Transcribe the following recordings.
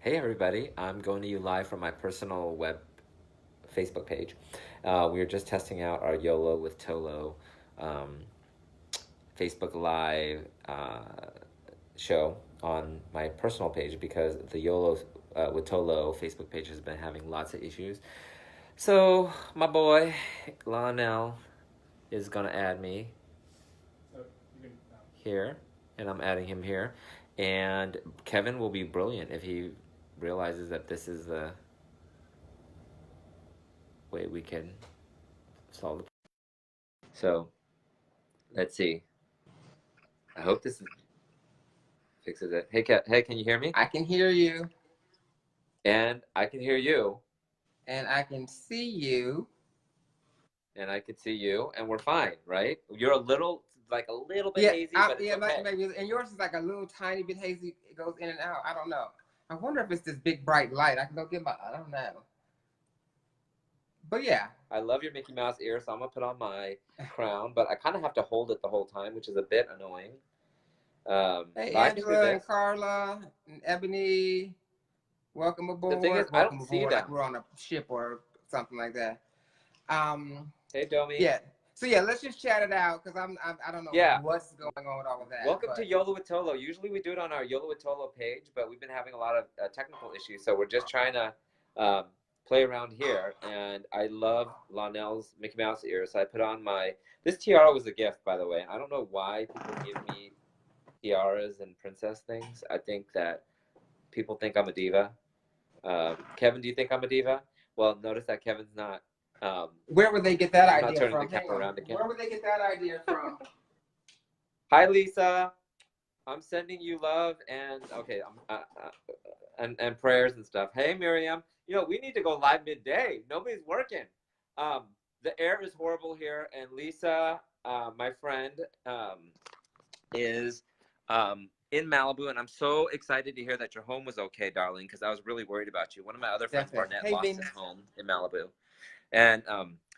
Hey everybody, I'm going to you live from my personal web Facebook page. We are just testing out our YOLO with ToLo um, Facebook Live show on my personal page because the YOLO with ToLo Facebook page has been having lots of issues. So my boy Lonnell is going to add me here, and I'm adding him here. And Kevin will be brilliant if he realizes that this is the way we can solve the problem. So let's see. I hope this fixes it. Hey, can you hear me? I can hear you. And I can hear you. And I can see you. And I can see you. And we're fine, right? You're a little bit hazy, but it's okay. Maybe. And yours is like a little tiny bit hazy. It goes in and out. I don't know. I wonder if it's this big bright light. I can go get my. I don't know. But yeah. I love your Mickey Mouse ear, so I'm gonna put on my crown, but I kind of have to hold it the whole time, which is a bit annoying. Hey, Angela and Carla and Ebony, welcome aboard. The thing is, I don't see them. Like we're on a ship or something like that. Hey, Domi. Yeah. So yeah, let's just chat it out because I don't know what's going on with all of that. Welcome to YOLO with ToLo. Usually we do it on our YOLO with ToLo page, but we've been having a lot of technical issues, so we're just trying to play around here. And I love Lonnell's Mickey Mouse ears, so I put on this tiara was a gift, by the way. I don't know why people give me tiaras and princess things. I think that people think I'm a diva. Kevin, do you think I'm a diva? Well, notice that Kevin's not. Where would they get that idea from? Where would they get that idea from? Hi, Lisa. I'm sending you love and okay, and prayers and stuff. Hey, Miriam. You know, we need to go live midday. Nobody's working. The air is horrible here, and Lisa, my friend, is in Malibu, and I'm so excited to hear that your home was okay, darling, because I was really worried about you. One of my other friends, Barnett, lost his home in Malibu. And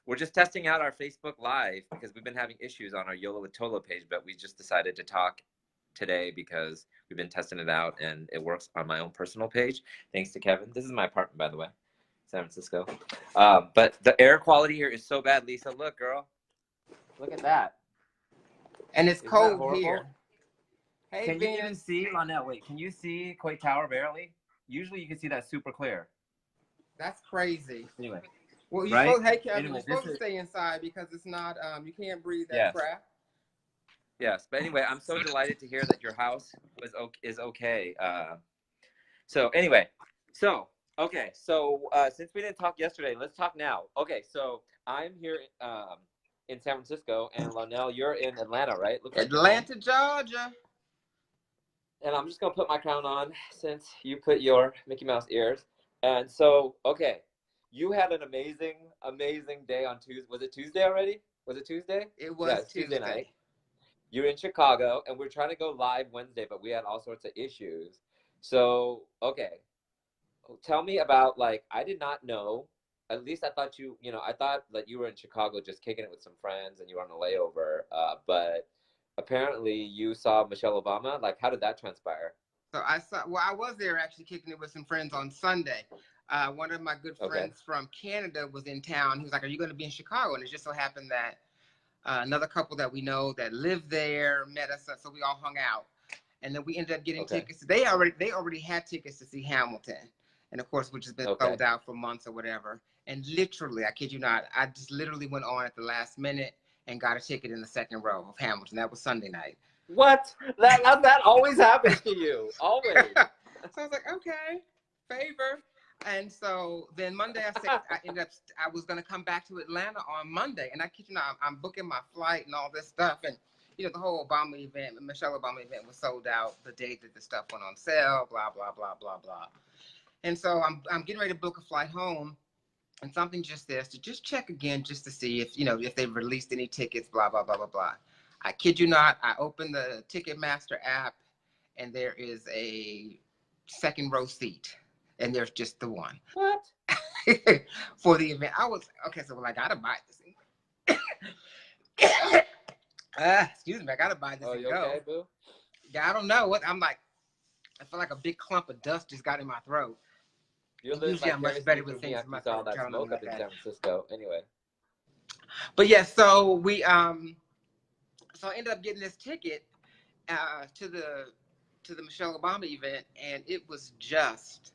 we're just testing out our Facebook Live because we've been having issues on our YOLO with ToLo page, but we just decided to talk today because we've been testing it out and it works on my own personal page. Thanks to Kevin. This is my apartment, by the way, San Francisco. But the air quality here is so bad, Lisa. Look, girl. Look at that. And it's cold here. Hey, can you even see, Lonnell? Wait, can you see Coit Tower barely? Usually you can see that super clear. That's crazy. Anyway. Well, you're supposed, hey Kevin, you're supposed to stay inside because it's not, you can't breathe that crap. Yes, but anyway, I'm so delighted to hear that your house is okay. So anyway, okay, so since we didn't talk yesterday, let's talk now. Okay, so I'm here in San Francisco, and Lonnell, you're in Atlanta, right? Atlanta, Georgia. And I'm just gonna put my crown on since you put your Mickey Mouse ears. And so, okay. You had an amazing day on Tuesday. Was it Tuesday already? Was it Tuesday? It was Tuesday night. You're in Chicago, and we're trying to go live Wednesday, but we had all sorts of issues. So, okay. Tell me about, I did not know. At least I thought I thought that you were in Chicago just kicking it with some friends, and you were on a layover. But apparently you saw Michelle Obama. How did that transpire? So I was there actually kicking it with some friends on Sunday. One of my good friends from Canada was in town. He was like, are you going to be in Chicago? And it just so happened that another couple that we know that lived there met us. So we all hung out. And then we ended up getting tickets. They already had tickets to see Hamilton. And of course, which has been sold out for months or whatever. And literally, I kid you not, I just literally went on at the last minute and got a ticket in the second row of Hamilton. That was Sunday night. What? That always happens to you. Always. So I was like, okay, favor. And so then Monday, I was going to come back to Atlanta on Monday. And I kid you not, I'm booking my flight and all this stuff. And, the whole Obama event, Michelle Obama event was sold out the day that the stuff went on sale, blah, blah, blah, blah, blah. And so I'm getting ready to book a flight home. And something just says to just check again just to see if, if they've released any tickets, blah, blah, blah, blah, blah. I kid you not, I opened the Ticketmaster app and there is a second row seat. And there's just the one. What? For the event. I was, okay, so I got to buy this. Excuse me, I got to buy this and go. Okay, boo? Yeah, I don't know what, I'm like, I feel like a big clump of dust just got in my throat. You live usually I'm much better with through me things in after my you saw throat. that smoke up in San Francisco. Anyway. But yeah, so we so I ended up getting this ticket to the Michelle Obama event, and it was just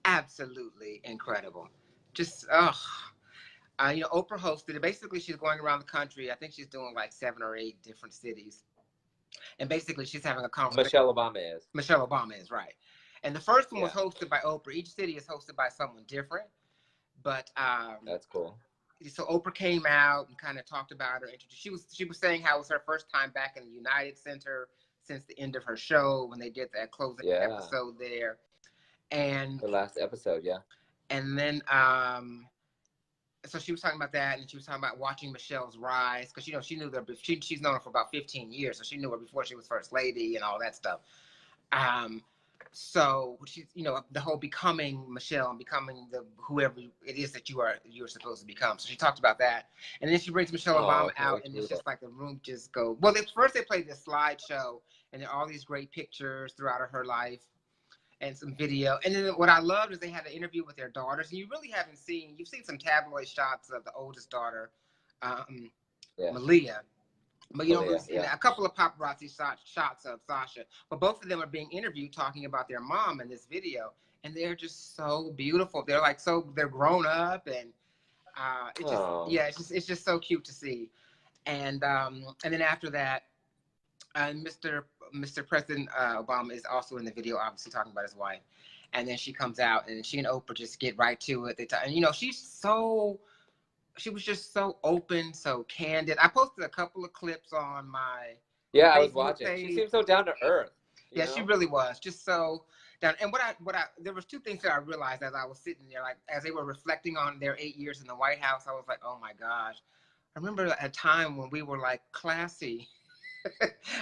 absolutely incredible. Just you know, Oprah hosted it. Basically, she's going around the country. I think she's doing like 7 or 8 different cities, and basically she's having a conversation. Michelle Obama is. Michelle Obama is, right. And the first one was hosted by Oprah. Each city is hosted by someone different, but that's cool. So Oprah came out and kind of talked about her. She was saying how it was her first time back in the United Center since the end of her show when they did that closing episode there. And the last episode, yeah. And then so she was talking about that, and she was talking about watching Michelle's rise, because you know she knew her. She's known her for about 15 years, so she knew her before she was first lady and all that stuff. So she's, you know, the whole becoming Michelle and becoming the whoever it is that you're supposed to become. So she talked about that, and then she brings Michelle Obama out, and it's just like the room just go. Well, first they played this slideshow, and there are all these great pictures throughout her life, and some video. And then what I loved is they had an interview with their daughters, and you really haven't seen. You've seen some tabloid shots of the oldest daughter, Malia. But you know, a couple of paparazzi shots of Sasha. But both of them are being interviewed talking about their mom in this video. And they're just so beautiful. They're like, they're grown up. And it's just so cute to see. And then after that, Mr. President Obama is also in the video, obviously talking about his wife. And then she comes out, and she and Oprah just get right to it. And, you know, she was just so open, so candid. I posted a couple of clips on my Facebook I was watching page. She seemed so down to earth. Yeah, she really was, just so down. And there was 2 things that I realized as I was sitting there, like as they were reflecting on their 8 years in the White House. I was like, oh my gosh, I remember a time when we were like classy.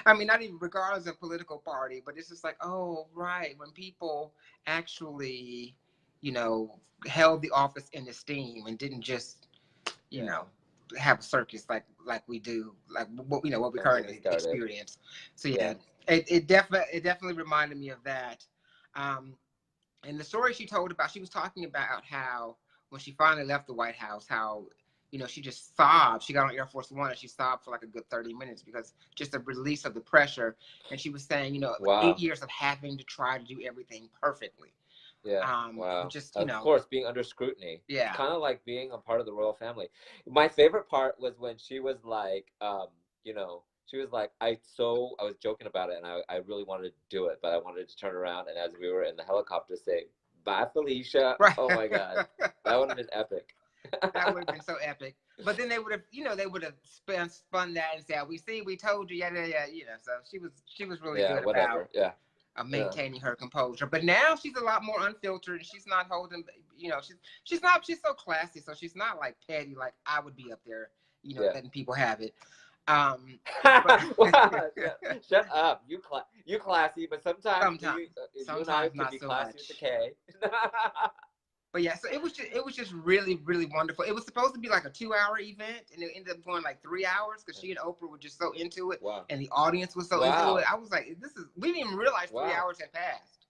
I mean, not even regardless of political party, but it's just like, oh right, when people actually, you know, held the office in esteem and didn't just, you know, have a circus like we do, like what we currently experience. So it definitely reminded me of that. And the story she told about, she was talking about how when she finally left the White House, how, you know, she just sobbed. She got on Air Force One and she sobbed for like a good 30 minutes because just the release of the pressure. And she was saying, you know, 8 years of having to try to do everything perfectly. Yeah. Just, of course, being under scrutiny. Yeah. It's kind of like being a part of the royal family. My favorite part was when she was like, you know, she was like, I was joking about it, and I really wanted to do it, but I wanted to turn around, and as we were in the helicopter, say, bye, Felicia. Right. Oh my God, that would have been epic. That would have been so epic. But then they would have spun that and said, we told you, yeah, you know. So she was really good about maintaining her composure. But now she's a lot more unfiltered, and she's not holding, you know, she's so classy, so she's not like petty like I would be up there, you know, letting people have it. Shut up, you classy, but sometimes you and I can be classy with the K. But yeah, so it was just really, really wonderful. It was supposed to be like a 2-hour event, and it ended up going like 3 hours because she and Oprah were just so into it, and the audience was so into it. I was like, we didn't even realize 3 hours had passed.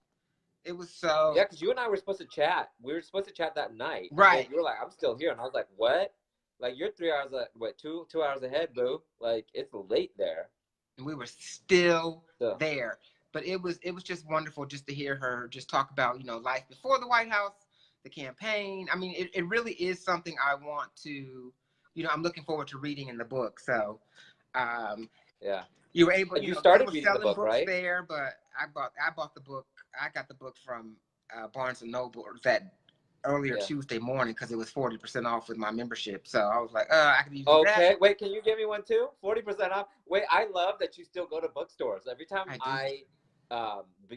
It was so because you and I were supposed to chat. We were supposed to chat that night, right? You were like, I'm still here, and I was like, what? Like, you're 3 hours, two hours ahead, boo. Like, it's late there. And we were still there. But it was just wonderful just to hear her just talk about, you know, life before the White House, the campaign. I mean, it really is something I want to, you know, I'm looking forward to reading in the book. So, you were able, you started reading the book, books right? There, but I bought the book. I got the book from Barnes and Noble that earlier Tuesday morning because it was 40% off with my membership. So I was like, I could use that. Okay, wait, can you give me one too? 40% off? Wait, I love that you still go to bookstores. Every time I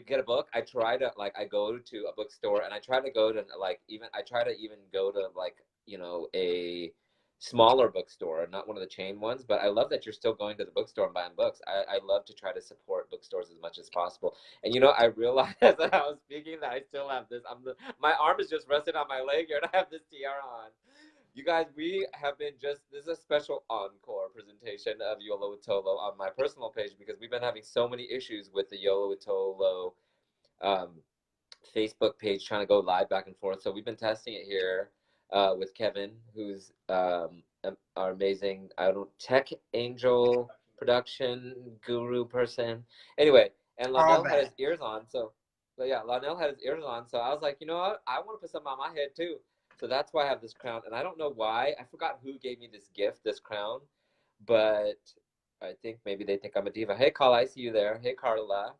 get a book, I try to, like, I go to a bookstore and I try to go to, like, I try to even go to, like, you know, a smaller bookstore, not one of the chain ones, but I love that you're still going to the bookstore and buying books. I love to try to support bookstores as much as possible. And, you know, I realized that I was speaking that I still have this. My arm is just resting on my leg here, and I have this tiara on. You guys, we have been this is a special encore presentation of YOLO with ToLo on my personal page because we've been having so many issues with the YOLO with ToLo Facebook page trying to go live back and forth. So we've been testing it here with Kevin, who's our amazing, tech angel production guru person. Anyway, and Lonnell had his ears on. So yeah, Lonnell had his ears on. So I was like, you know what? I want to put something on my head too. So that's why I have this crown. And I don't know why. I forgot who gave me this gift, this crown. But I think maybe they think I'm a diva. Hey, Carla, I see you there. Hey, Carla,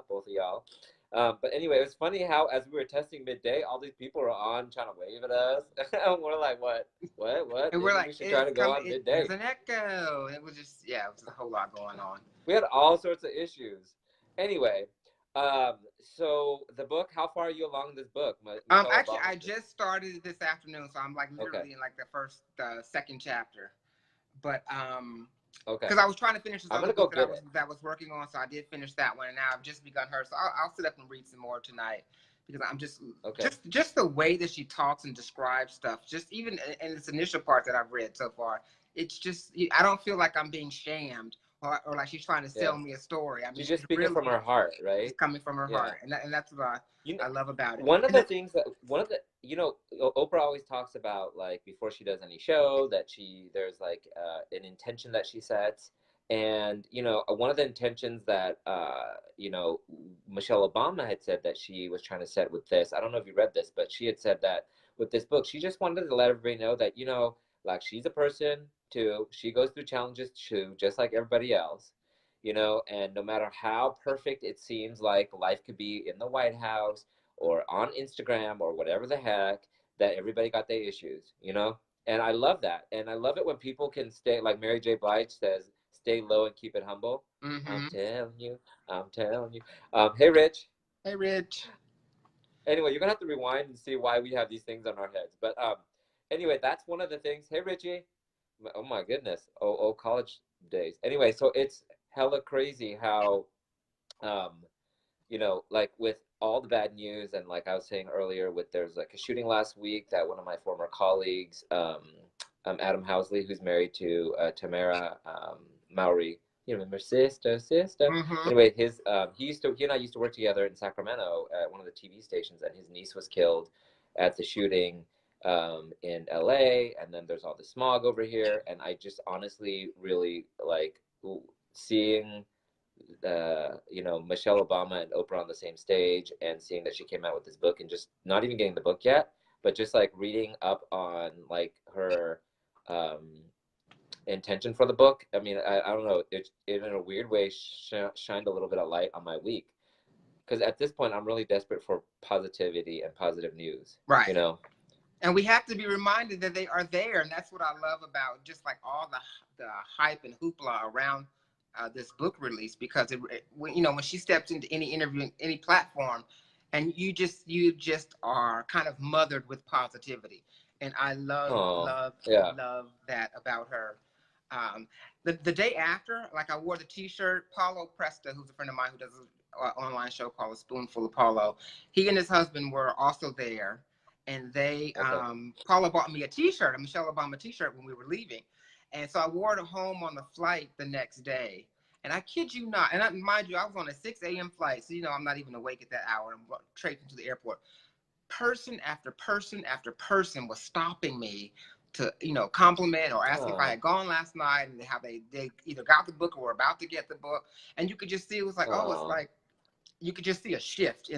both of y'all. But anyway, it was funny how as we were testing midday, all these people were on trying to wave at us. And we're like, what? And we're like, we should try to go on midday. It's an echo. It was just, it was a whole lot going on. We had all sorts of issues. Anyway, so the book, how far are you along this book? Actually, I just started it this afternoon, so I'm like literally in like the first, second chapter. But okay, because I was trying to finish this other book that I was working on, so I did finish that one, and now I've just begun her. So I'll sit up and read some more tonight because I'm just the way that she talks and describes stuff. Just even in this initial part that I've read so far, it's just I don't feel like I'm being shamed or like she's trying to sell me a story. I mean, she's just speaking really, from her heart, right? It's coming from her heart, and that's what I love about it. One of the things that Oprah always talks about, like before she does any show, that there's like an intention that she sets, and one of the intentions that Michelle Obama had said that she was trying to set with this. I don't know if you read this, but she had said that with this book, she just wanted to let everybody know that like she's a person too. She goes through challenges too, just like everybody else. And no matter how perfect it seems like life could be in the White House or on Instagram or whatever the heck, that everybody got their issues, And I love that. And I love it when people can stay, like Mary J. Blige says, stay low and keep it humble. Mm-hmm. I'm telling you. Hey, Rich. Hey, Rich. Anyway, you're going to have to rewind and see why we have these things on our heads. But anyway, that's one of the things. Hey, Richie. Oh, my goodness. Oh, college days. Anyway, so it's hella crazy how, like with all the bad news and like I was saying earlier, there's like a shooting last week that one of my former colleagues, Adam Housley, who's married to Tamara Mowry, my sister. Mm-hmm. Anyway, he and I used to work together in Sacramento at one of the TV stations, and his niece was killed at the shooting in LA, and then there's all the smog over here, and I just honestly really like seeing Michelle Obama and Oprah on the same stage, and seeing that she came out with this book, and just not even getting the book yet, but just like reading up on like her intention for the book. I mean, I don't know, it in a weird way shined a little bit of light on my week, because at this point I'm really desperate for positivity and positive news, right? And we have to be reminded that they are there, and that's what I love about just like all the hype and hoopla around this book release, because when she steps into any interview, any platform, and you just are kind of mothered with positivity, and I love that about her. The day after, like I wore the T-shirt. Paulo Presta, who's a friend of mine who does an online show called A Spoonful of Paulo, he and his husband were also there, and they Paulo bought me a T-shirt, a Michelle Obama T-shirt, when we were leaving. And so I wore it home on the flight the next day. And I kid you not, and mind you, I was on a 6 a.m. flight, so I'm not even awake at that hour. I'm straight into the airport. Person after person after person was stopping me to, compliment or ask if I had gone last night, and how they either got the book or were about to get the book. And you could just see, it was like, it's like, you could just see a shift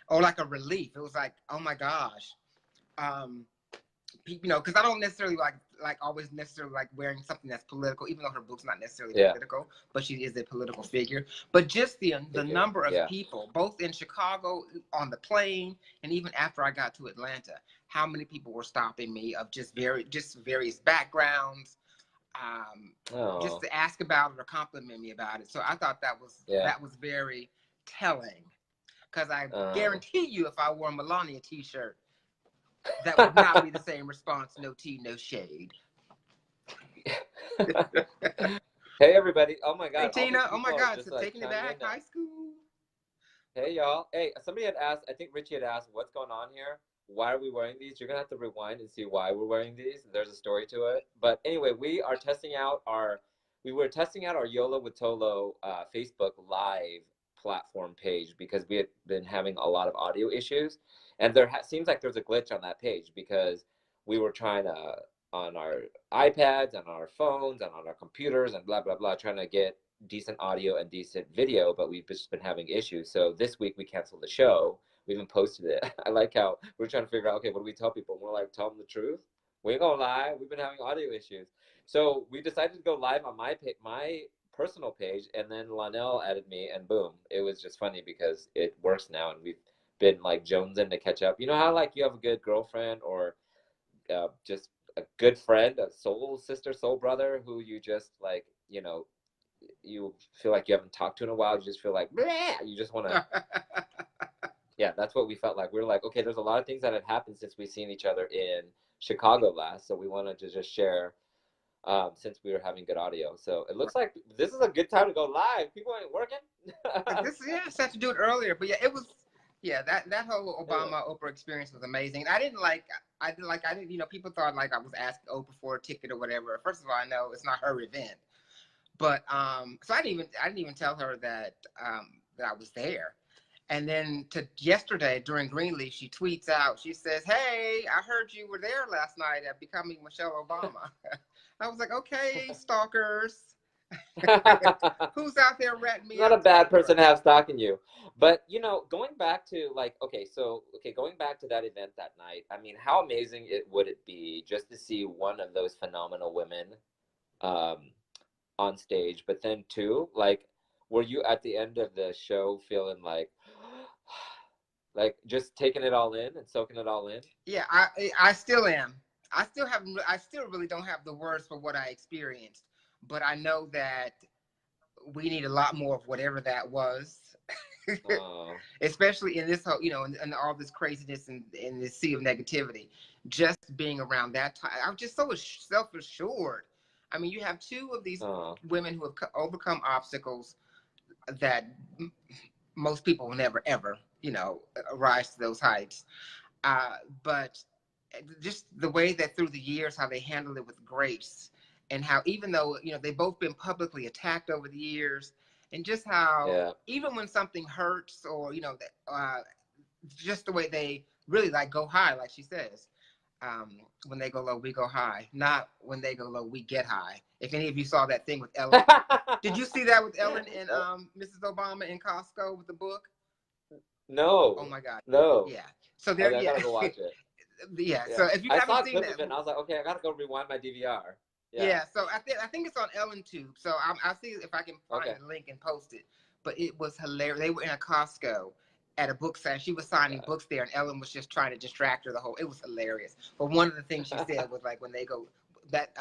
or like a relief. It was like, oh my gosh. Because I don't necessarily like always necessarily like wearing something that's political, even though her book's not necessarily political, but she is a political figure. But just the number of people, both in Chicago on the plane, and even after I got to Atlanta, how many people were stopping me of just various backgrounds, just to ask about it or compliment me about it. So I thought that was very telling, because I guarantee you, if I wore a Melania T-shirt, that would not be the same response. No tea, no shade. Hey, everybody. Oh, my God. Hey, Tina. Oh, my God. So taking it back, high school. Hey, y'all. Hey, somebody had asked, I think Richie had asked, what's going on here? Why are we wearing these? You're going to have to rewind and see why we're wearing these. There's a story to it. But anyway, we were testing out our YOLO With ToLo Facebook Live platform page because we had been having a lot of audio issues, and there seems like there's a glitch on that page because we were trying to on our iPads and our phones and on our computers and blah blah blah trying to get decent audio and decent video, but we've just been having issues. So this week we canceled the show. We even posted it. I like how we're trying to figure out, okay, what do we tell people? We're like, tell them the truth. We ain't gonna lie. We've been having audio issues. So we decided to go live on my personal page, and then Lonnell added me, and boom, it was just funny because it works now, and we've been like jonesing to catch up. You know how like you have a good girlfriend or just a good friend, a soul sister, soul brother who you just like, you know, you feel like you haven't talked to in a while. You just feel like, bleh, you just want to. Yeah, that's what we felt like. We were like, okay, there's a lot of things that had happened since we've seen each other in Chicago last, so we wanted to just share since we were having good audio. So it looks like this is a good time to go live. People ain't working. I had to do it earlier, but yeah, it was. Yeah, that whole Oprah experience was amazing. I didn't, you know, people thought like I was asking Oprah for a ticket or whatever. First of all, I know it's not her event, but so I didn't even tell her that that I was there. And then yesterday during Greenleaf, she tweets out, she says, "Hey, I heard you were there last night at Becoming Michelle Obama." I was like, okay, stalkers. Who's out there ratting me out? Not a bad person to have stalking you. But, you know, going back to like, going back to that event that night, I mean, how amazing would it be just to see one of those phenomenal women on stage, but then two, like, were you at the end of the show feeling like just taking it all in and soaking it all in? Yeah, I still am. I still really don't have the words for what I experienced, but I know that we need a lot more of whatever that was. Especially in this whole, you know, and all this craziness and in this sea of negativity. Just being around that time, I'm just so self-assured. I mean, you have two of these women who have overcome obstacles that most people will never, ever, you know, rise to those heights. But just the way that through the years, how they handled it with grace, and how even though, you know, they've both been publicly attacked over the years, and just how even when something hurts or, you know, just the way they really like go high, like she says, when they go low, we go high. Not when they go low, we get high. If any of you saw that thing with Ellen. Did you see that with Ellen and Mrs. Obama in Costco with the book? No. Oh my God. No. Yeah. So there, I gotta go watch it. Yeah. So if you haven't seen that, and I was like, okay, I gotta go rewind my DVR. Yeah. So I think it's on Ellen Tube. So I'll see if I can find the link and post it. But it was hilarious. They were in a Costco at a book sale. She was signing books there, and Ellen was just trying to distract her. It was hilarious. But one of the things she said was like, when they go, that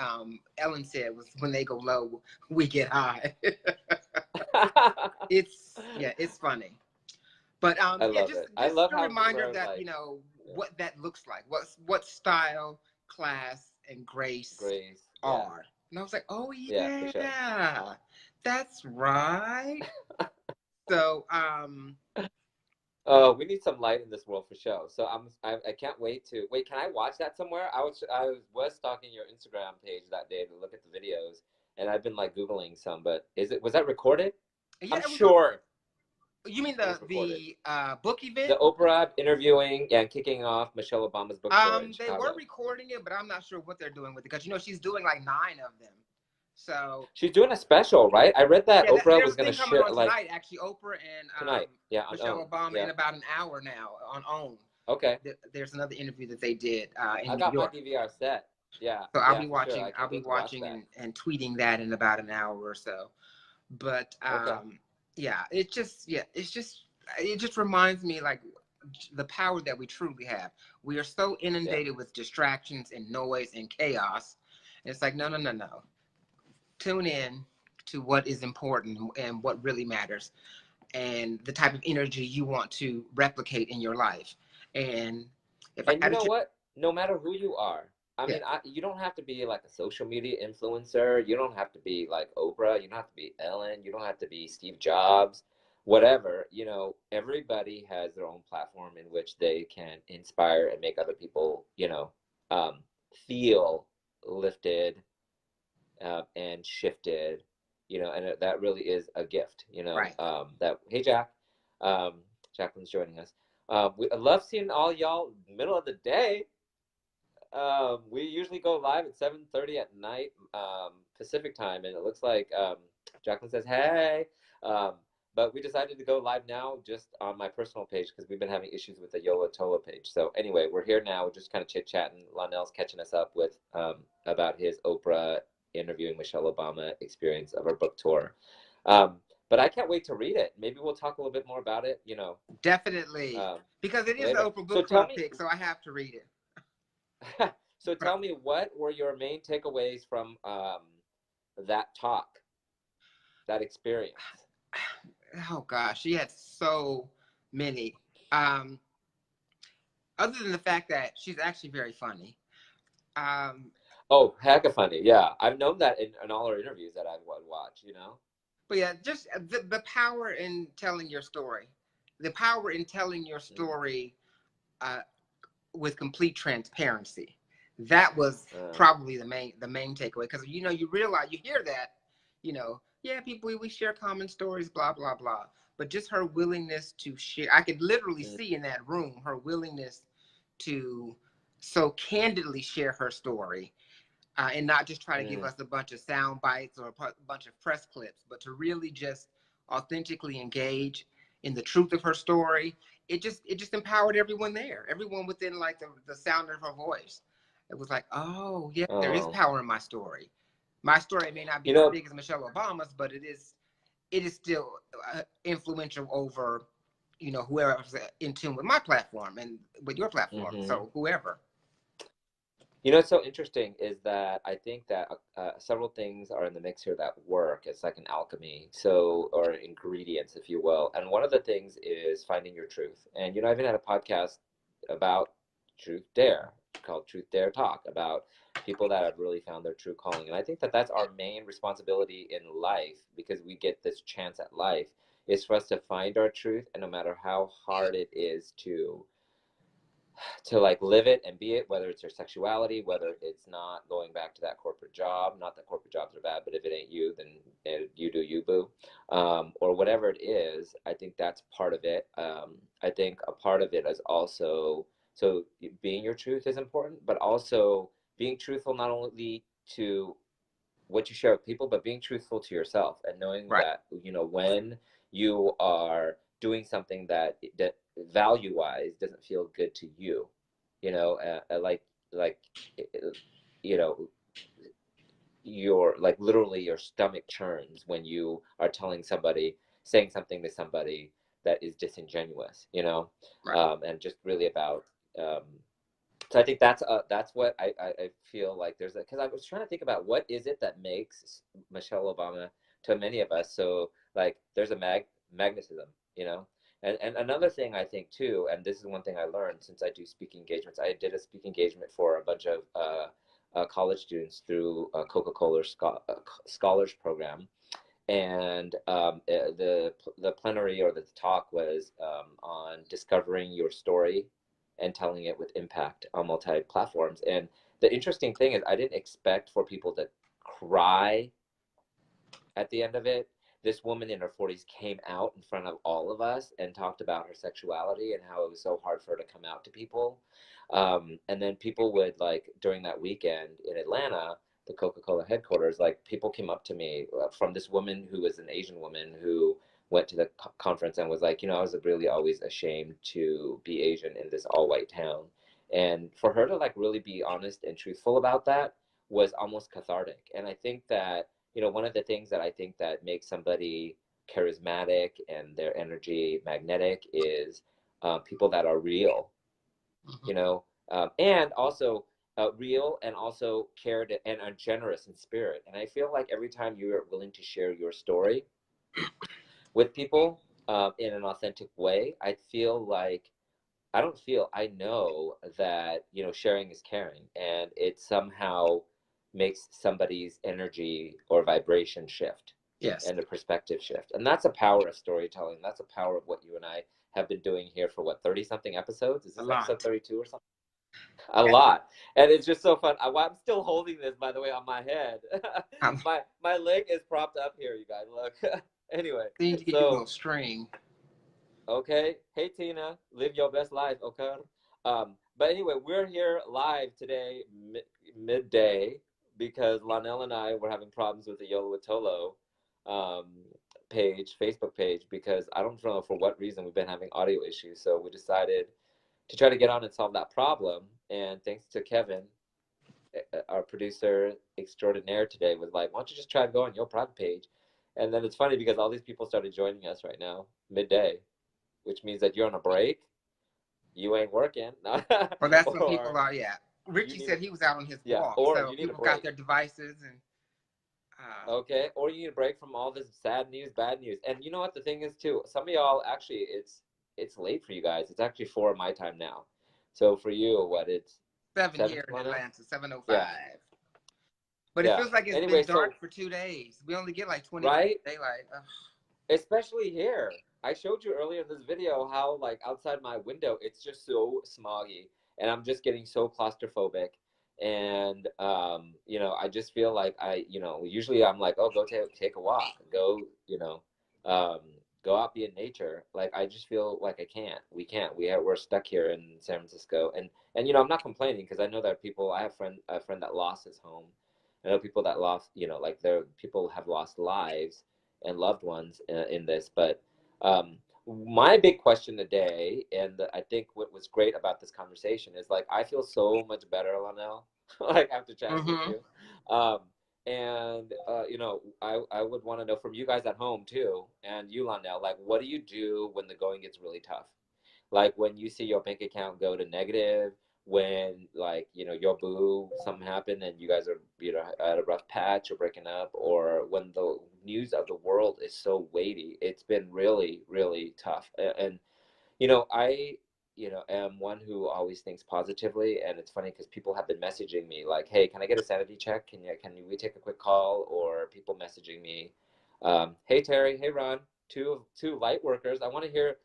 Ellen said was, when they go low, we get high. It's funny. But I love just a reminder that you know what that looks like. What style, class, and grace are. And I was like, oh yeah, sure. That's right. So oh, we need some light in this world for sure. So I can't wait to can I watch that somewhere? I was stalking your Instagram page that day to look at the videos, and I've been like Googling some, but was that recorded? Yeah, I'm sure. You mean the book event? The Oprah interviewing and kicking off Michelle Obama's book tour in Chicago. They were recording it, but I'm not sure what they're doing with it, because you know she's doing like 9 of them. So she's doing a special, right? I read that Oprah was going to share tonight. Actually, Oprah and tonight, Michelle Obama in about an hour now on OWN. Okay. There's another interview that they did in New York. My DVR set. Yeah. So I'll be watching. Sure. I'll be watching and tweeting that in about an hour or so. But it just reminds me like the power that we truly have. We are so inundated with distractions and noise and chaos. It's like no. Tune in to what is important and what really matters, and the type of energy you want to replicate in your life. And you know what? No matter who you are, I mean, you don't have to be like a social media influencer. You don't have to be like Oprah. You don't have to be Ellen. You don't have to be Steve Jobs. Whatever, you know, everybody has their own platform in which they can inspire and make other people, you know, feel lifted and shifted, you know, and that really is a gift, you know. Right. Hey Jack, Jacqueline's joining us. I love seeing all y'all middle of the day. We usually go live at 7:30 at night, Pacific time, and it looks like Jacqueline says, hey. But we decided to go live now just on my personal page because we've been having issues with the YOLO ToLo page. So anyway, we're here now. We're just kind of chit-chatting. Lonnell's catching us up with about his Oprah interviewing Michelle Obama experience of her book tour. But I can't wait to read it. Maybe we'll talk a little bit more about it, you know. Definitely. Because it is an Oprah book club pick, so I have to read it. So tell me, what were your main takeaways from that talk, that experience? Oh gosh, she had so many. Other than the fact that she's actually very funny. Oh, hecka funny. Yeah, I've known that in all her interviews that I've watched, you know. But yeah, just the power in telling your story. The power in telling your story with complete transparency. That was probably the main takeaway, because you know, you realize, you hear that, you know, yeah, people, we share common stories, blah blah blah, but just her willingness to share. I could literally see in that room her willingness to so candidly share her story, and not just try to give us a bunch of sound bites or a bunch of press clips, but to really just authentically engage in the truth of her story. It just empowered everyone there, everyone within like the sound of her voice. It was like, oh yeah, there is power in my story. My story may not be as big as Michelle Obama's, but it is still influential over, you know, whoever's in tune with my platform and with your platform. So whoever. You know, what's so interesting is that I think that several things are in the mix here that work. It's like an alchemy, or ingredients, if you will. And one of the things is finding your truth. And, you know, I even had a podcast about Truth Dare, called Truth Dare Talk, about people that have really found their true calling. And I think that that's our main responsibility in life, because we get this chance at life, is for us to find our truth. And no matter how hard it is to like live it and be it, whether it's your sexuality, whether it's not going back to that corporate job, not that corporate jobs are bad, but if it ain't you, then you do you, boo, or whatever it is. I think that's part of it. I think a part of it is also, so being your truth is important, but also being truthful not only to what you share with people, but being truthful to yourself, and knowing that, you know, when you are doing something that value-wise doesn't feel good to you, you know, like you know, your, like, literally your stomach churns when you are saying something to somebody that is disingenuous, you know, and just really about so I think that's what I feel like there's because I was trying to think about what is it that makes Michelle Obama to many of us so, like, there's a magnetism, you know. And another thing I think too, and this is one thing I learned since I do speaking engagements. I did a speaking engagement for a bunch of college students through a Coca-Cola Scholars Program, and the plenary, or the talk, was on discovering your story and telling it with impact on multi-platforms. And the interesting thing is, I didn't expect for people to cry at the end of it. This woman in her 40s came out in front of all of us and talked about her sexuality and how it was so hard for her to come out to people. And then people would, like, during that weekend in Atlanta, the Coca-Cola headquarters, like, people came up to me from this woman who was an Asian woman who went to the conference and was like, you know, I was really always ashamed to be Asian in this all-white town. And for her to, like, really be honest and truthful about that was almost cathartic. And I think that, you know, one of the things that I think that makes somebody charismatic and their energy magnetic is people that are real, you know, and also real, and also cared and are generous in spirit. And I feel like every time you are willing to share your story with people in an authentic way, I know that, you know, sharing is caring, and it somehow makes somebody's energy or vibration shift. Yes. And a perspective shift. And that's a power of storytelling. That's a power of what you and I have been doing here for, what, 30 something episodes? Is this episode 32 or something? A lot. And it's just so fun. I'm still holding this, by the way, on my head. my leg is propped up here, you guys. Look. Anyway. You need to get your little string. Okay. Hey, Tina, live your best life, okay? But anyway, we're here live today, midday, because Lonnell and I were having problems with the YOLO with ToLo um, page, Facebook page, because I don't know for what reason we've been having audio issues. So we decided to try to get on and solve that problem. And thanks to Kevin, our producer extraordinaire today, was like, why don't you just try to go on your private page? And then it's funny because all these people started joining us right now, midday, which means that you're on a break, you ain't working. Well, that's when or people are, yeah. Richie said he was out on his yeah, walk, or so you need a people got break. their devices and. Okay, or you need a break from all this sad news, bad news. And you know what the thing is too? Some of y'all actually, it's late for you guys. It's actually 4 my time now. So for you, what it's 7 7 here in tomorrow? Atlanta, 7:05. Yeah. But it feels like it's Anyway, been dark for 2 days. We only get like 20 right? daylight. Ugh. Especially here. I showed you earlier in this video how like outside my window it's just so smoggy and I'm just getting so claustrophobic. And you know, I just feel like usually I'm like, oh, go take a walk, go, um, go out, be in nature. Like I just feel like I can't. We can't. We're stuck here in San Francisco, and I'm not complaining because I know that people. I have a friend that lost his home. I know people that lost, like people have lost lives and loved ones in this. But my big question today, and I think what was great about this conversation is like I feel so much better, Lonnell, like after chatting with you. And I would want to know from you guys at home too, and you, Lonnell, like what do you do when the going gets really tough? Like when you see your bank account go to negative, when like your boo something happened and you guys are at a rough patch or breaking up, or when the news of the world is so weighty. It's been really really tough. And I am one who always thinks positively, and it's funny because people have been messaging me like, hey, can I get a sanity check, can we take a quick call, or people messaging me, hey Terry, hey Ron, two light workers, I want to hear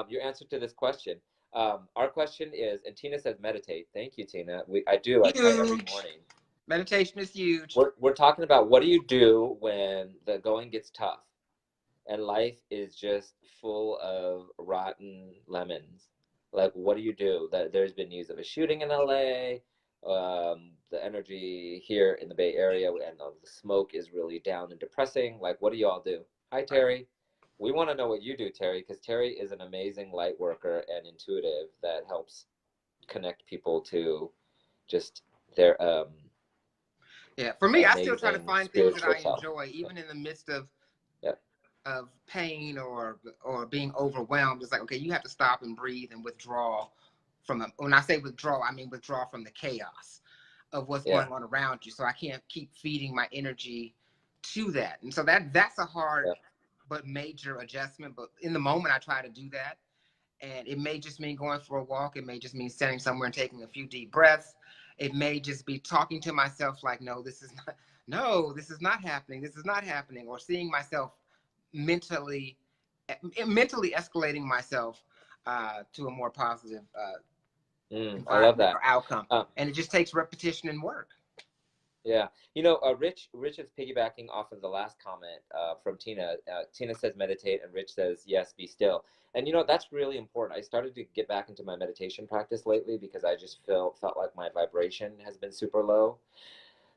your answer to this question. Our question is, and Tina says meditate. Thank you, Tina. I try every morning. Meditation is huge. We're talking about what do you do when the going gets tough and life is just full of rotten lemons. Like, what do you do? There's been news of a shooting in LA. The energy here in the Bay Area and the smoke is really down and depressing. Like, what do y'all do? Hi, Terry. We want to know what you do, Terry, because Terry is an amazing light worker and intuitive that helps connect people to just their yeah. For me, I still try to find things that I enjoy, even in the midst of pain or being overwhelmed. It's like, okay, you have to stop and breathe and withdraw from them. When I say withdraw, I mean withdraw from the chaos of what's going on around you. So I can't keep feeding my energy to that. And so that's a hard but major adjustment. But in the moment, I try to do that. And it may just mean going for a walk. It may just mean standing somewhere and taking a few deep breaths. It may just be talking to myself like, no, this is not happening. This is not happening. Or seeing myself mentally escalating myself to a more positive I love that. or outcome. And it just takes repetition and work. Yeah. Rich is piggybacking off of the last comment from Tina. Tina says meditate, and Rich says, yes, be still. And, that's really important. I started to get back into my meditation practice lately because I just felt like my vibration has been super low.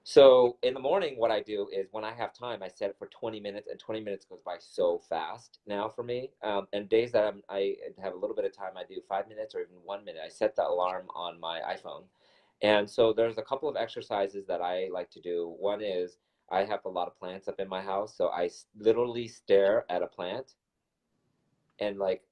So in the morning, what I do is when I have time, I set it for 20 minutes, and 20 minutes goes by so fast now for me. And days that I have a little bit of time, I do 5 minutes or even 1 minute. I set the alarm on my iPhone. And so there's a couple of exercises that I like to do. One is I have a lot of plants up in my house, so I literally stare at a plant and like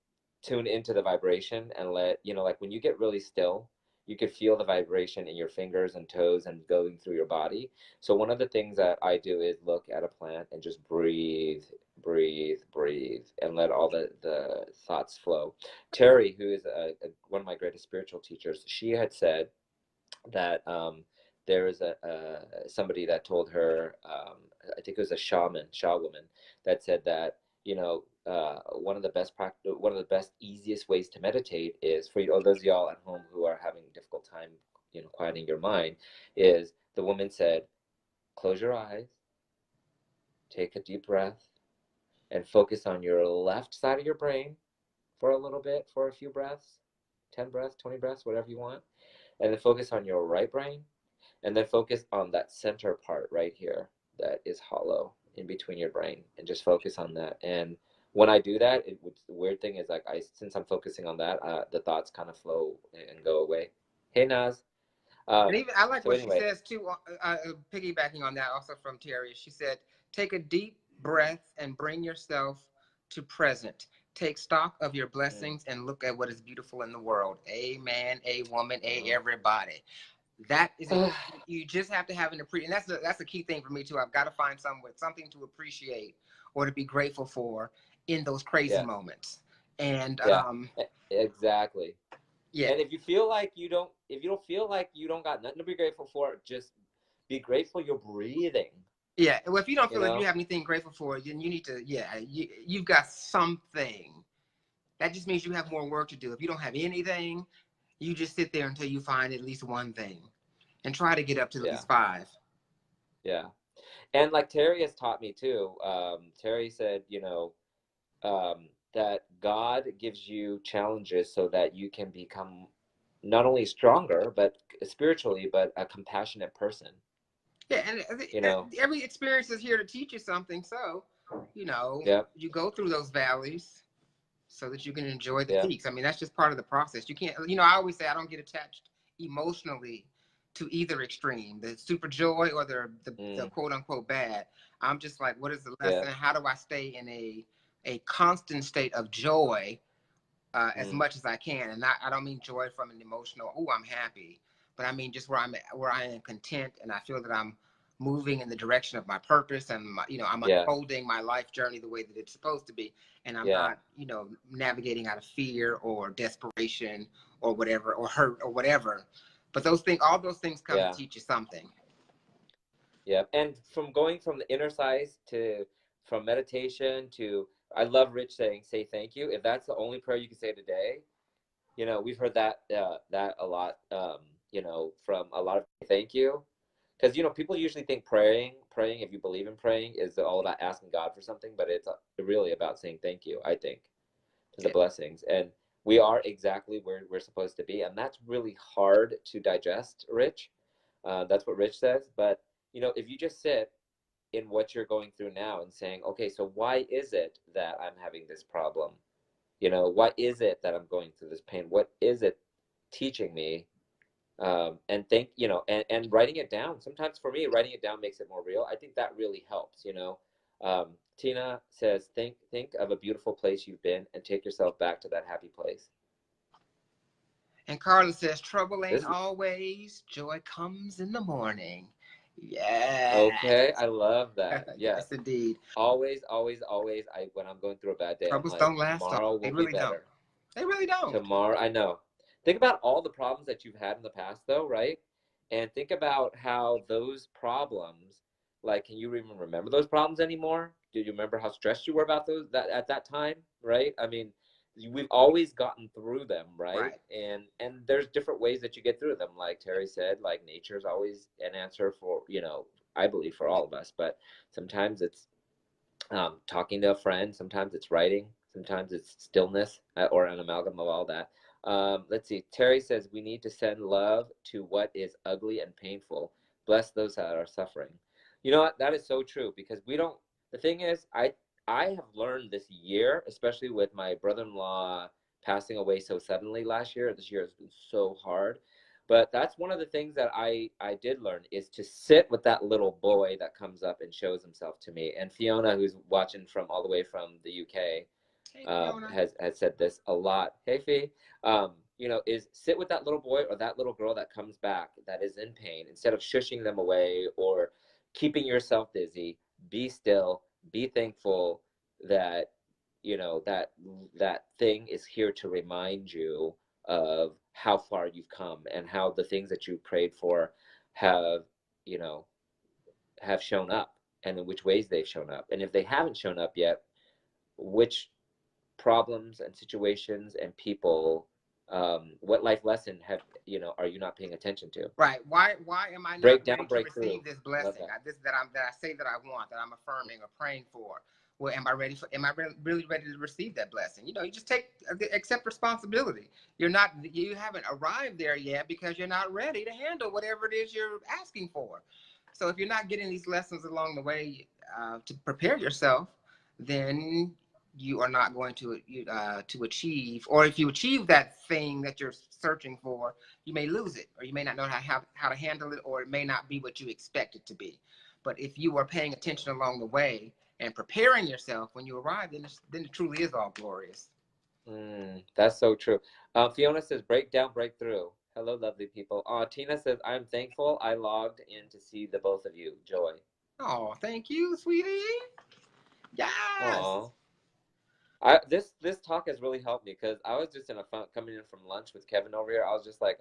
tune into the vibration and let, like when you get really still, you could feel the vibration in your fingers and toes and going through your body. So one of the things that I do is look at a plant and just breathe, breathe, breathe, and let all the thoughts flow. Terry, who is one of my greatest spiritual teachers, she had said that there was somebody that told her, I think it was a shaw woman, that said that one of the best easiest ways to meditate is for those of y'all at home who are having a difficult time quieting your mind, is the woman said, close your eyes, take a deep breath, and focus on your left side of your brain for a little bit, for a few breaths, 10 breaths, 20 breaths, whatever you want. And then focus on your right brain. And then focus on that center part right here that is hollow in between your brain, and just focus on that. And when I do that, the weird thing is, like, since I'm focusing on that, the thoughts kind of flow and go away. Hey, Naz. And even I like what she says too, piggybacking on that also from Terry. She said, take a deep breath and bring yourself to present. Take stock of your blessings and look at what is beautiful in the world. A man, a woman, a everybody. That is, you just have to have an appreciation. And that's a key thing for me too. I've got to find something to appreciate or to be grateful for in those crazy moments. And exactly. Yeah. And if you feel like you don't feel like you don't got nothing to be grateful for, just be grateful you're breathing. Yeah. Well, if you don't feel like you have anything grateful for, then you need to, you've got something. That just means you have more work to do. If you don't have anything, you just sit there until you find at least one thing and try to get up to at least 5. Yeah. And like Terry has taught me too. Terry said, that God gives you challenges so that you can become not only stronger, but spiritually, but a compassionate person. Yeah, and every experience is here to teach you something. So, you go through those valleys so that you can enjoy the peaks. I mean, that's just part of the process. You can't, I always say I don't get attached emotionally to either extreme, the super joy or the quote unquote bad. I'm just like, what is the lesson? How do I stay in a constant state of joy as much as I can? And I don't mean joy from an emotional, I'm happy, but I mean just where I am content and I feel that I'm moving in the direction of my purpose, and I'm unfolding my life journey the way that it's supposed to be, and I'm not navigating out of fear or desperation or whatever, or hurt or whatever. But all those things come to teach you something. Yeah. And from going from the inner size from meditation to, I love Rich saying, say thank you. If that's the only prayer you can say today, we've heard that a lot, from a lot of thank you. Because, people usually think praying, if you believe in praying, is all about asking God for something, but it's really about saying thank you, I think, to the blessings. And we are exactly where we're supposed to be. And that's really hard to digest, Rich. That's what Rich says. But, if you just sit in what you're going through now and saying, okay, so why is it that I'm having this problem? Why is it that I'm going through this pain? What is it teaching me? And think, and writing it down. Sometimes for me, writing it down makes it more real. I think that really helps, Tina says, think of a beautiful place you've been and take yourself back to that happy place. And Carla says, trouble ain't always, joy comes in the morning. Yeah. Okay, I love that. Yes, indeed. Always, always, always. When I'm going through a bad day, troubles I'm like, don't last. Tomorrow will be better. They really don't. Tomorrow, I know. Think about all the problems that you've had in the past, though, right? And think about how those problems, like, can you even remember those problems anymore? Do you remember how stressed you were about those at that time, right? I mean, we've always gotten through them, right? And there's different ways that you get through them. Like Terry said, like nature's always an answer for, I believe for all of us. But sometimes it's talking to a friend. Sometimes it's writing. Sometimes it's stillness or an amalgam of all that. Let's see. Terry says we need to send love to what is ugly and painful. Bless those that are suffering. You know what? That is so true, because the thing is, I have learned this year, especially with my brother-in-law passing away so suddenly last year. This year has been so hard. But that's one of the things that I did learn, is to sit with that little boy that comes up and shows himself to me. And Fiona, who's watching from all the way from the UK, has said this a lot. Hey, Fee. Is sit with that little boy or that little girl that comes back that is in pain, instead of shushing them away or keeping yourself busy. Be still, be thankful that, that thing is here to remind you of how far you've come and how the things that you prayed for have shown up, and in which ways they've shown up. And if they haven't shown up yet, which problems and situations and people, what life lesson are you not paying attention to? Right. Why am I not ready to receive this blessing? That I say that I want, that I'm affirming or praying for? well, am I really ready to receive that blessing? You know, you just accept responsibility. You haven't arrived there yet because you're not ready to handle whatever it is you're asking for. So if you're not getting these lessons along the way to prepare yourself, then you are not going to achieve, or if you achieve that thing that you're searching for, you may lose it, or you may not know how to handle it, or it may not be what you expect it to be. But if you are paying attention along the way and preparing yourself when you arrive, then it truly is all glorious. That's so true. Fiona says, break down, break through. Hello, lovely people. Tina says, I'm thankful I logged in to see the both of you. Joy. Oh, thank you, sweetie. Yes. Aww. This talk has really helped me because I was just coming in from lunch with Kevin over here. I was just like,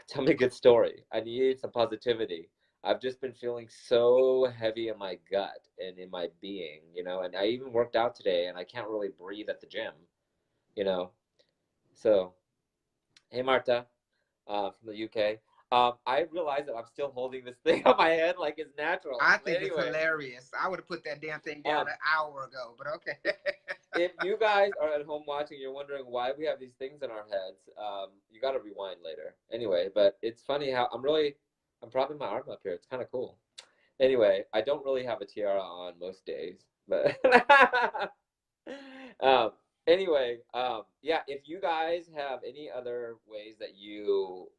tell me a good story. I need some positivity. I've just been feeling so heavy in my gut and in my being, you know, and I even worked out today and I can't really breathe at the gym, you know. So, hey, Marta, from the UK. I realize that I'm still holding this thing on my head like it's natural. I think it's hilarious. I would have put that damn thing down an hour ago, but okay. If you guys are at home watching, you're wondering why we have these things in our heads, you got to rewind later. Anyway, but it's funny how I'm propping my arm up here. It's kind of cool. Anyway, I don't really have a tiara on most days, but anyway, yeah, if you guys have any other ways that you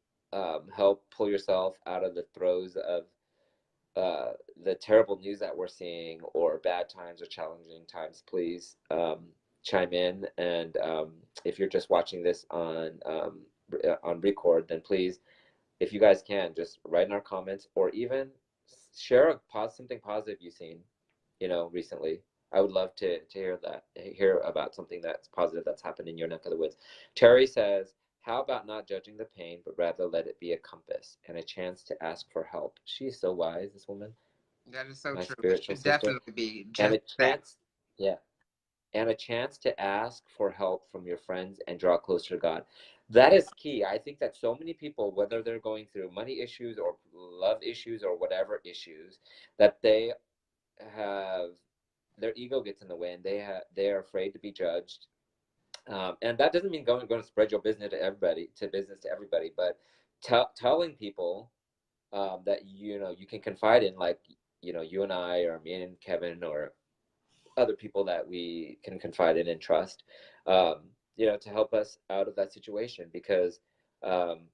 help pull yourself out of the throes of the terrible news that we're seeing, or bad times or challenging times, please chime in. And if you're just watching this on record, then please, if you guys can, just write in our comments, or even share something positive you've seen, you know, recently. I would love to hear about something that's positive that's happened in your neck of the woods. Terry says, how about not judging the pain, but rather let it be a compass and a chance to ask for help? She is so wise, this woman. That is so my true. Spiritual It should sister. definitely be just and a chance, yeah, and a chance to ask for help from your friends and draw closer to God. That is key. I think that so many people, whether they're going through money issues or love issues or whatever issues, that they have, their ego gets in the way, and they're afraid to be judged. And that doesn't mean going to spread your business to everybody, but telling people that, you know, you can confide in, like, you know, you and I, or me and Kevin, or other people that we can confide in and trust, you know, to help us out of that situation, because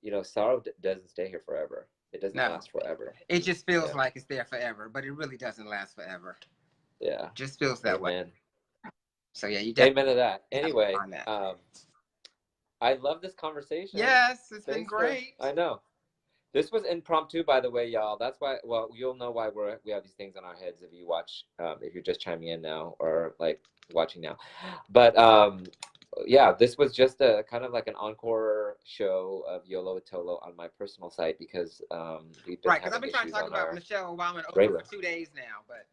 you know, sorrow doesn't stay here forever. It doesn't last forever. It just feels like it's there forever, but it really doesn't last forever. Yeah, just feels that way. So yeah, you definitely. Amen to that. Anyway, I love this conversation. Yes, it's been great. I know. This was impromptu, by the way, y'all. That's why, well, you'll know why we have these things on our heads if you watch, if you're just chiming in now, or like watching now. But yeah, this was just a kind of like an encore show of YOLO with ToLo on my personal site, because we've been because I've been trying to talk about Michelle Obama and Oprah for 2 days now, but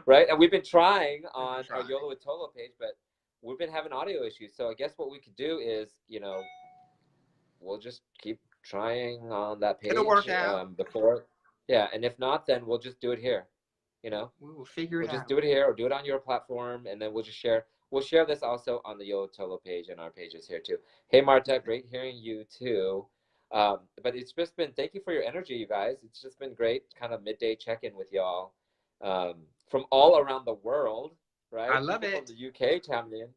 right, and we've been trying on our YOLO with ToLo page, but we've been having audio issues. So I guess what we could do is, you know, we'll just keep trying on that page. It'll work out. Before, yeah, and if not, then we'll just do it here. You know, we will figure it out. We'll just do it here, or do it on your platform, and then we'll just share. We'll share this also on the YOLO ToLo page and our pages here too. Hey, Marta, great hearing you too. But it's just been, thank you for your energy, you guys. It's just been great, kind of midday check-in with y'all from all around the world, right? I love it. From the UK, Tamlin.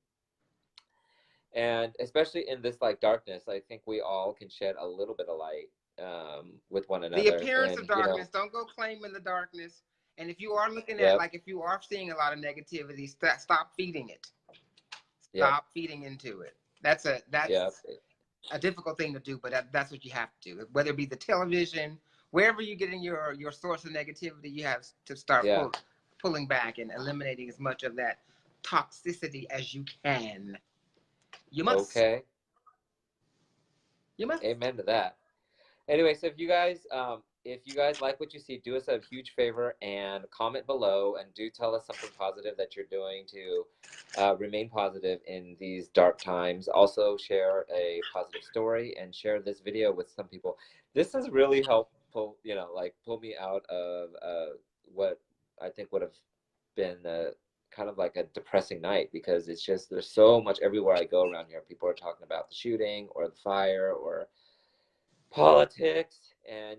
And especially in this like darkness, I think we all can shed a little bit of light with one another. The appearance of darkness, you know, don't go claiming the darkness. And if you are looking at, like, if you are seeing a lot of negativity, stop feeding it. Stop feeding into it. That's a difficult thing to do, but that's what you have to do. Whether it be the television, wherever you're getting your source of negativity, you have to start pulling back and eliminating as much of that toxicity as you can. You must. Okay. You must. Amen to that. Anyway, so if you guys like what you see, do us a huge favor and comment below, and do tell us something positive that you're doing to remain positive in these dark times. Also, share a positive story and share this video with some people. This has really helped pull me out of what I think would have been kind of like a depressing night, because it's just, there's so much everywhere I go around here. People are talking about the shooting or the fire or politics, and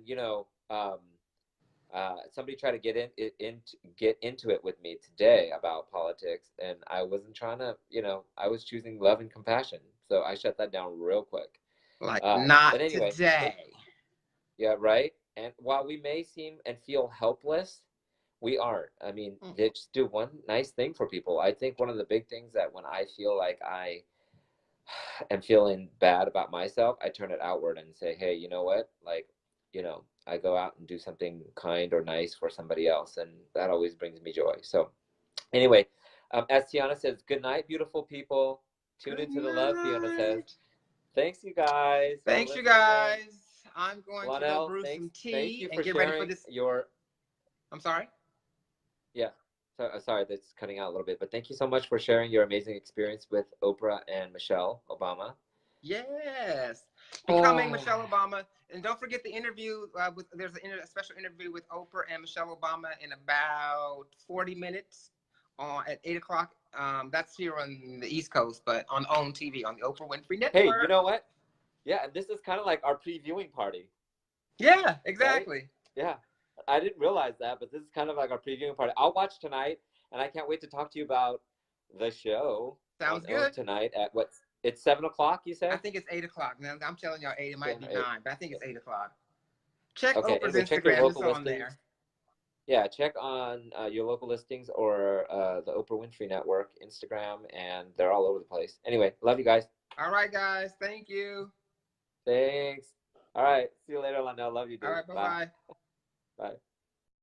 somebody tried to get into it with me today about politics, and I wasn't trying to, I was choosing love and compassion, so I shut that down real quick. Like, not but anyway, today. Yeah, right. And while we may seem and feel helpless, we aren't. I mean, they just do one nice thing for people. I think one of the big things, that when I feel like I am feeling bad about myself, I turn it outward and say, hey, you know what? Like, I go out and do something kind or nice for somebody else, and that always brings me joy. So anyway, as Tiana says, good night, beautiful people. Tune into the love, Fiona says. Thanks, you guys. Thanks, you guys. I'm going to go Lonnell, brew some tea and get ready for this. I'm sorry? Yeah. Sorry, that's cutting out a little bit, but thank you so much for sharing your amazing experience with Oprah and Michelle Obama. Yes. Becoming Michelle Obama. And don't forget the interview. There's a special interview with Oprah and Michelle Obama in about 40 minutes at 8 o'clock. That's here on the East Coast, but on OWN TV, on the Oprah Winfrey Network. Hey, you know what? Yeah, and this is kind of like our pre-viewing party. Yeah, exactly. Right? Yeah. I didn't realize that, but this is kind of like our previewing party. I'll watch tonight, and I can't wait to talk to you about the show. Sounds good. Tonight at it's 7 o'clock, you said? I think it's 8 o'clock. Now, I'm telling y'all 8. It might be 9, but I think it's 8 o'clock. Check Oprah's Instagram. Check your local it's on there. Yeah, check on your local listings or the Oprah Winfrey Network Instagram, and they're all over the place. Anyway, love you guys. All right, guys. Thank you. Thanks. All right. See you later, Lonnell. Love you, dude. All right. Bye-bye. Bye.